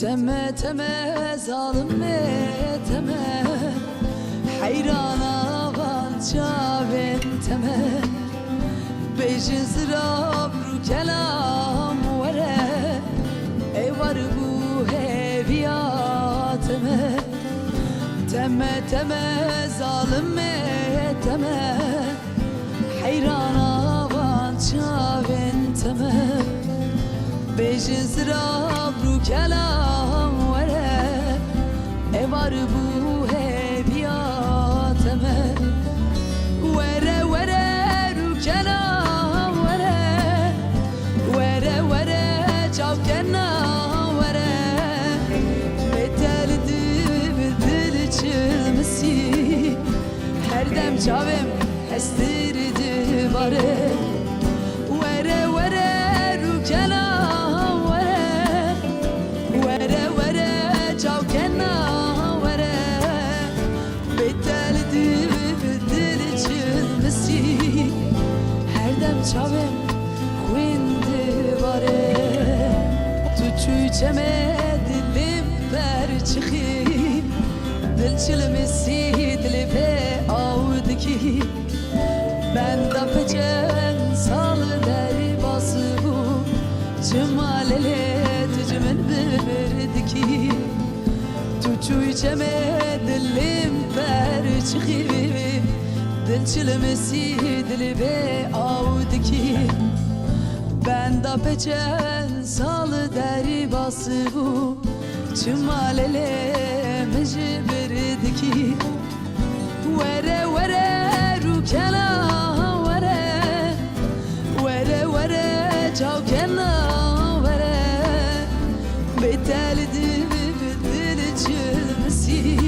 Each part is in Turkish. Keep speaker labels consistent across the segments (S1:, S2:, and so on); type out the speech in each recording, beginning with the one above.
S1: Teme teme zalim teme Hayrana van çaven teme Bejin zırab ru kelam vere Ey var bu heviyateme Teme teme zalim teme Hayrana van çaven teme Bejin zırab ru kelam vere Ey var bu heviyateme Vere vere ru kelam vere Vere vere çavkena vere Beteldi dil çılmesi Her dem çavim estirdi bare Vere vere ru kelam vere Vere vere çavkena vere Beteldi dil çılmesi Her dem çavim Windi bare Tu çüçeme dilim ver çıxi Dil çilmesi dili be avdiki Ben da peçen sal deri bası bu Cemalele tücümün birdiki Tu çüçeme dilim ver çıxi Dil çilmesi dili be avdiki Ben da peçen sal deri bası bu Çımalele mecbirdiki Vere vere ru kelam vere Vere vere çavkena vere Beteldi dil çılmesi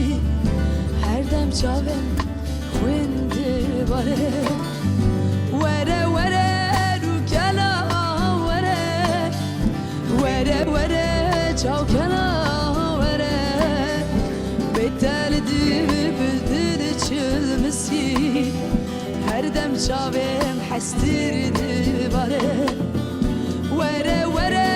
S1: Her dem çavem Windi bare Vere vere ru kelam vere Vere vere çavkena vere Beteldi dil çılmesi Her dem çavem hastirdi bare Vere vere